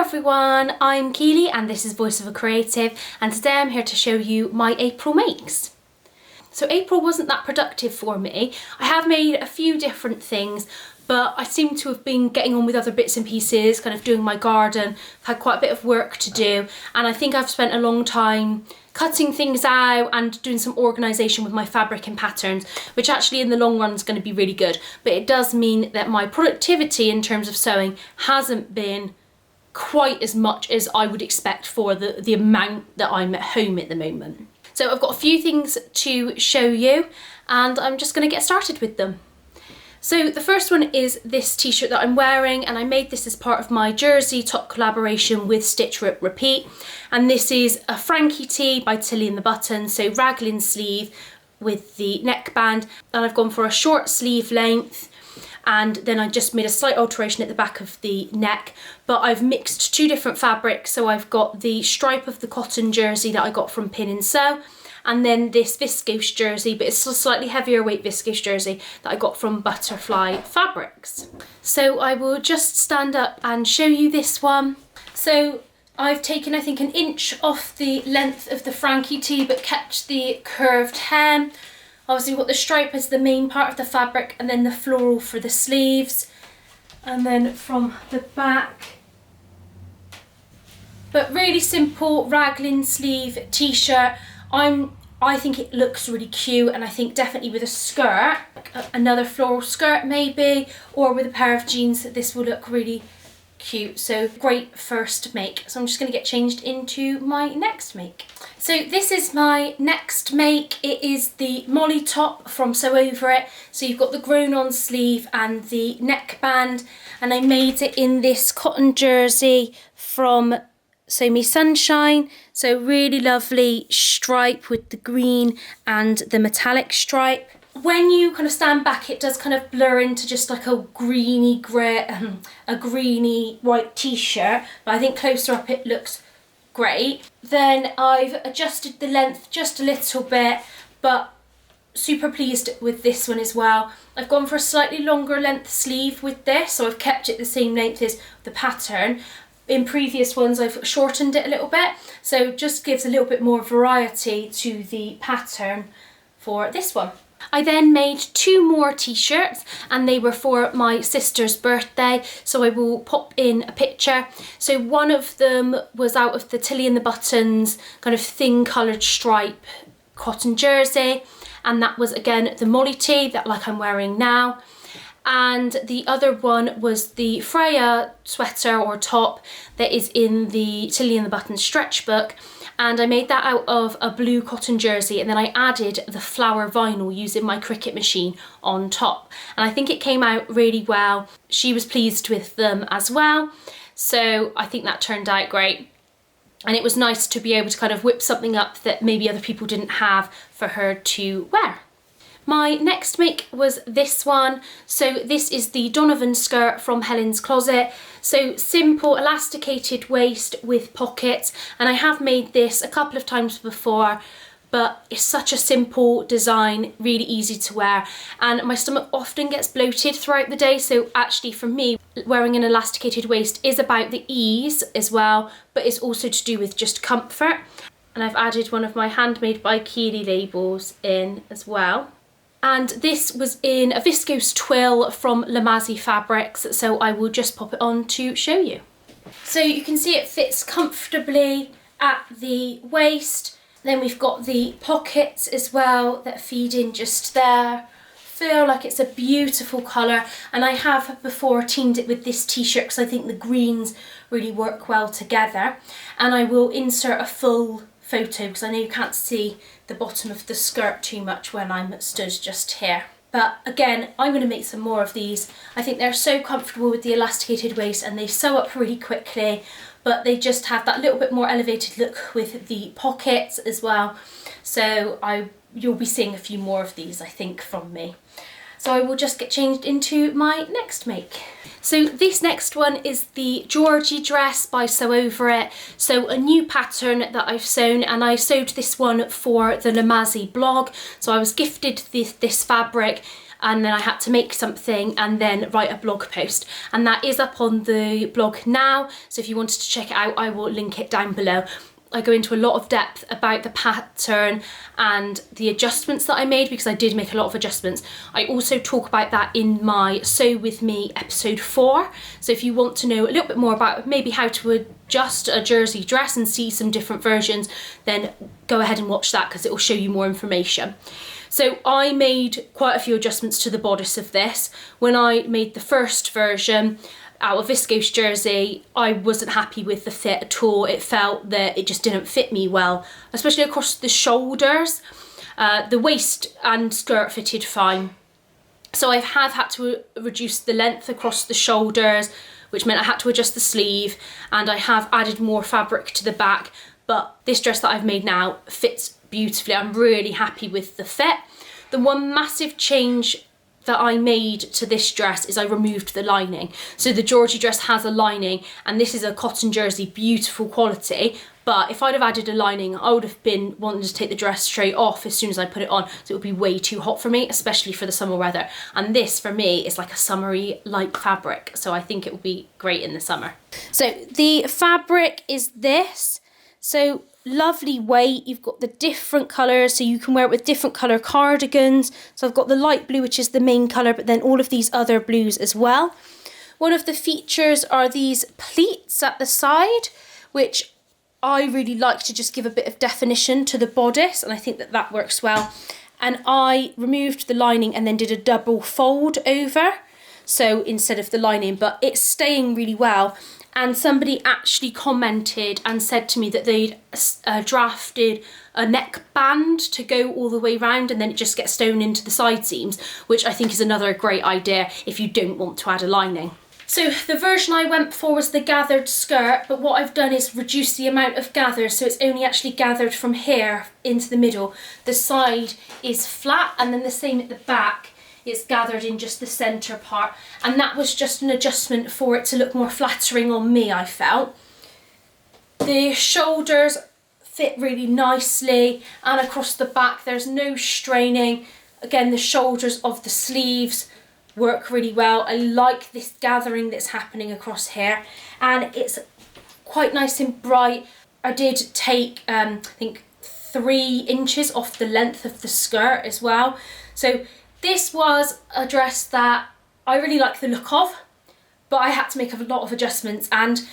everyone, I'm Kealy and this is Voice of a Creative, and today I'm here to show you my April makes. So April wasn't that productive for me. I have made a few different things, but I seem to have been getting on with other bits and pieces, kind of doing my garden. I've had quite a bit of work to do, and I think I've spent a long time cutting things out and doing some organisation with my fabric and patterns, which actually in the long run is going to be really good. But it does mean that my productivity in terms of sewing hasn't been quite as much as I would expect for the amount that I'm at home at the moment. So I've got a few things to show you and I'm just going to get started with them. So the first one is this t-shirt that I'm wearing, and I made this as part of my jersey top collaboration with Stitch Rip Repeat, and this is a Frankie tee by Tilly and the Buttons, so raglan sleeve with the neckband, and I've gone for a short sleeve length, and then I just made a slight alteration at the back of the neck, but I've mixed two different fabrics. So I've got the stripe of the cotton jersey that I got from Pin and Sew, and then this viscose jersey, but it's a slightly heavier weight viscose jersey that I got from Butterfly Fabrics. So I will just stand up and show you this one. So I've taken, I think, 1 inch off the length of the Frankie tee, but kept the curved hem. Obviously we've got the stripe as the main part of the fabric, and then the floral for the sleeves, and then from the back. But really simple raglan sleeve t-shirt. I think it looks really cute, and I think definitely with a skirt, another floral skirt maybe, or with a pair of jeans, this will look really cute. So great first make. So I'm just going to get changed into my next make. So this is my next make. It is the Molly top from Sew Over It. So you've got the grown on sleeve and the neckband, and I made it in this cotton jersey from Sew Me Sunshine. So really lovely stripe with the green and the metallic stripe. When you kind of stand back, it does kind of blur into just like a greeny grey, a greeny white t-shirt, but I think closer up it looks great. Then I've adjusted the length just a little bit, but super pleased with this one as well. I've gone for a slightly longer length sleeve with this, so I've kept it the same length as the pattern. In previous ones I've shortened it a little bit, so just gives a little bit more variety to the pattern for this one. I then made 2 more t-shirts, and they were for my sister's birthday, so I will pop in a picture. So one of them was out of the Tilly and the Buttons kind of thin coloured stripe cotton jersey, and that was again the Molly tee that like I'm wearing now. And the other one was the Freya sweater or top that is in the Tilly and the Buttons stretch book, and I made that out of a blue cotton jersey, and then I added the flower vinyl using my Cricut machine on top, and I think it came out really well. She was pleased with them as well, so I think that turned out great. And it was nice to be able to kind of whip something up that maybe other people didn't have for her to wear. My next make was this one. So this is the Donovan skirt from Helen's Closet. So simple elasticated waist with pockets, and I have made this a couple of times before, but it's such a simple design, really easy to wear, and my stomach often gets bloated throughout the day, so actually for me wearing an elasticated waist is about the ease as well, but it's also to do with just comfort. And I've added one of my Handmade by Kealy labels in as well. And this was in a viscose twill from Lamazi Fabrics, so I will just pop it on to show you. So you can see it fits comfortably at the waist. Then we've got the pockets as well that feed in just there. Feel like it's a beautiful colour, and I have before teamed it with this t-shirt because I think the greens really work well together. And I will insert a full photo because I know you can't see the bottom of the skirt too much when I'm stood just here. But again, I'm going to make some more of these. I think they're so comfortable with the elasticated waist, and they sew up really quickly, but they just have that little bit more elevated look with the pockets as well. So you'll be seeing a few more of these, I think, from me. So I will just get changed into my next make. So this next one is the Georgie dress by Sew Over It. So a new pattern that I've sewn, and I sewed this one for the Lamazi blog. So I was gifted this fabric and then I had to make something and then write a blog post, and that is up on the blog now, so if you wanted to check it out, I will link it down below. I go into a lot of depth about the pattern and the adjustments that I made, because I did make a lot of adjustments. I also talk about that in my Sew With Me episode 4. So if you want to know a little bit more about maybe how to adjust a jersey dress and see some different versions, then go ahead and watch that, because it will show you more information. So I made quite a few adjustments to the bodice of this. When I made the first version, out of viscose jersey, I wasn't happy with the fit at all. It felt that it just didn't fit me well, especially across the shoulders. The waist and skirt fitted fine. So I have had to reduce the length across the shoulders, which meant I had to adjust the sleeve, and I have added more fabric to the back, but this dress that I've made now fits beautifully. I'm really happy with the fit. The one massive change that I made to this dress is I removed the lining. So the Georgie dress has a lining, and this is a cotton jersey, beautiful quality, but if I'd have added a lining, I would have been wanting to take the dress straight off as soon as I put it on, so it would be way too hot for me, especially for the summer weather. And this for me is like a summery light fabric, so I think it will be great in the summer. So the fabric is this, so lovely weight. You've got the different colours, so you can wear it with different colour cardigans. So I've got the light blue, which is the main colour, but then all of these other blues as well. One of the features are these pleats at the side, which I really like to just give a bit of definition to the bodice, and I think that that works well. And I removed the lining and then did a double fold over, so instead of the lining, but it's staying really well. And somebody actually commented and said to me that they'd drafted a neckband to go all the way around, and then it just gets sewn into the side seams, which I think is another great idea if you don't want to add a lining. So the version I went for was the gathered skirt, but what I've done is reduce the amount of gather, so it's only actually gathered from here into the middle. The side is flat, and then the same at the back. It's gathered in just the centre part, and that was just an adjustment for it to look more flattering on me, I felt. The shoulders fit really nicely, and across the back there's no straining. Again, the shoulders of the sleeves work really well. I like this gathering that's happening across here, and it's quite nice and bright. I did take I think 3 inches off the length of the skirt as well. So this was a dress that I really like the look of, but I had to make a lot of adjustments, and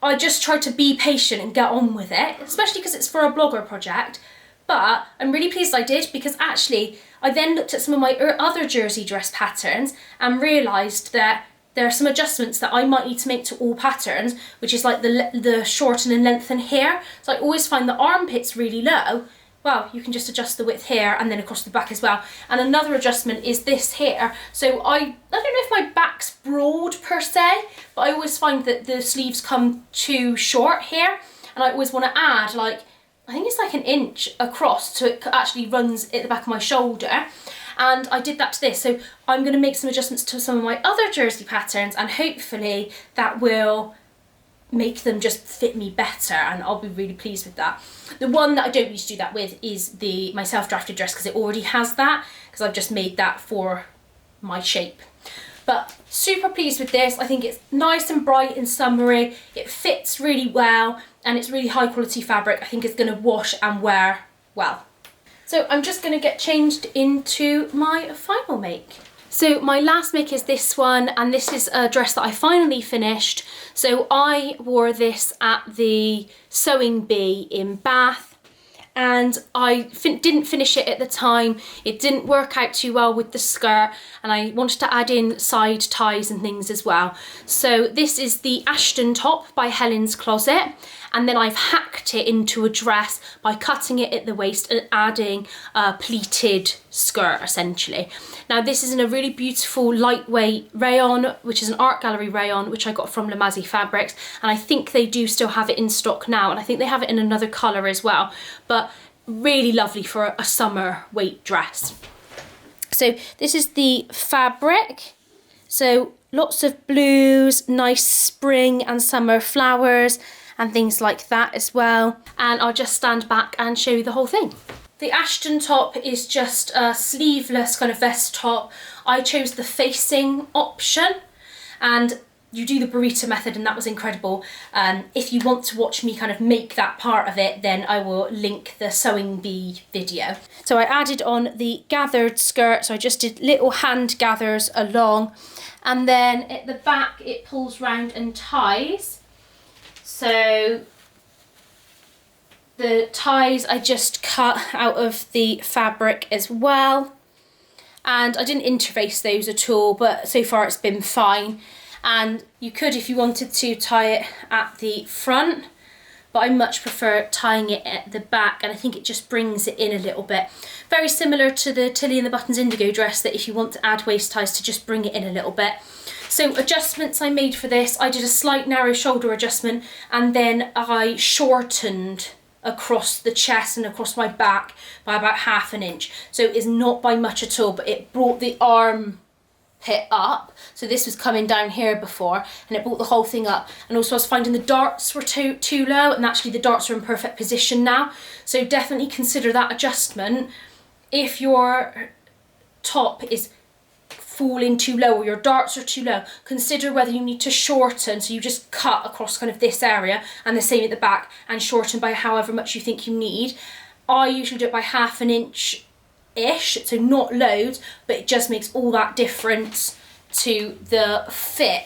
I just tried to be patient and get on with it, especially because it's for a blogger project. But I'm really pleased I did, because actually I then looked at some of my other jersey dress patterns and realised that there are some adjustments that I might need to make to all patterns, which is like the shorten and lengthen here. So I always find the armpits really low. Well, you can just adjust the width here and then across the back as well. And another adjustment is this here. So I don't know if my back's broad per se, but I always find that the sleeves come too short here, and I always want to add like, I think it's like 1 inch across, so it actually runs at the back of my shoulder. And I did that to this, so I'm going to make some adjustments to some of my other jersey patterns, and hopefully that will make them just fit me better, and I'll be really pleased with that. The one that I don't need to do that with is my self-drafted dress, because it already has that, because I've just made that for my shape. But super pleased with this. I think it's nice and bright and summery. It fits really well, and it's really high quality fabric. I think it's going to wash and wear well. So I'm just going to get changed into my final make. So my last make is this one, and this is a dress that I finally finished. So I wore this at the Sewing Bee in Bath, and I didn't finish it at the time. It didn't work out too well with the skirt, and I wanted to add in side ties and things as well. So this is the Ashton top by Helen's Closet, and then I've hacked it into a dress by cutting it at the waist and adding a pleated skirt essentially. Now this is in a really beautiful lightweight rayon, which is an art gallery rayon, which I got from Lamazi Fabrics, and I think they do still have it in stock now, and I think they have it in another colour as well, but really lovely for a summer weight dress. So this is the fabric, so lots of blues, nice spring and summer flowers and things like that as well. And I'll just stand back and show you the whole thing. The Ashton top is just a sleeveless kind of vest top. I chose the facing option, and you do the burrito method and that was incredible. If you want to watch me kind of make that part of it, then I will link the sewing bee video. So I added on the gathered skirt, so I just did little hand gathers along, and then at the back it pulls round and ties. So the ties I just cut out of the fabric as well, and I didn't interface those at all, but so far it's been fine. And you could, if you wanted to, tie it at the front, but I much prefer tying it at the back, and I think it just brings it in a little bit. Very similar to the Tilly and the Buttons indigo dress, that if you want to add waist ties to just bring it in a little bit. So adjustments I made for this, I did a slight narrow shoulder adjustment, and then I shortened across the chest and across my back by about 1/2 inch. So it's not by much at all, but it brought the arm pit up. So this was coming down here before, and it brought the whole thing up. And also I was finding the darts were too low, and actually the darts are in perfect position now. So definitely consider that adjustment. If your top is falling too low or your darts are too low, consider whether you need to shorten, so you just cut across kind of this area, and the same at the back, and shorten by however much you think you need. I usually do it by 1/2 inch ish, so not loads, but it just makes all that difference to the fit,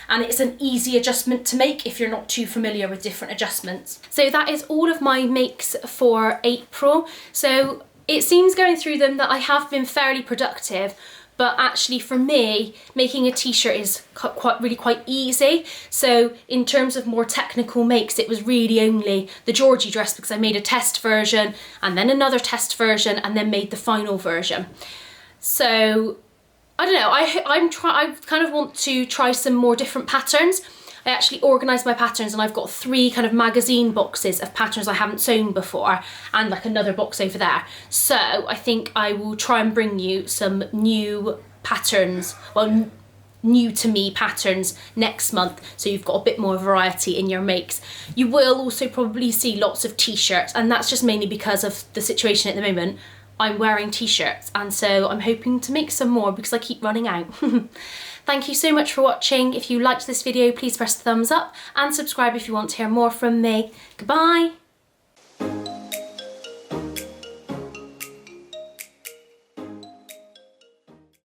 and it's an easy adjustment to make if you're not too familiar with different adjustments. So that is all of my makes for April. So it seems going through them that I have been fairly productive, but actually for me, making a t-shirt is really quite easy. So in terms of more technical makes, it was really only the Georgie dress, because I made a test version and then another test version and then made the final version. So I don't know, I kind of want to try some more different patterns. I actually organised my patterns, and I've got 3 kind of magazine boxes of patterns I haven't sewn before, and like another box over there. So I think I will try and bring you some new patterns, well, new to me patterns next month, so you've got a bit more variety in your makes. You will also probably see lots of t-shirts, and that's just mainly because of the situation at the moment. I'm wearing t-shirts, and so I'm hoping to make some more because I keep running out. Thank you so much for watching. If you liked this video, please press the thumbs up and subscribe if you want to hear more from me. Goodbye.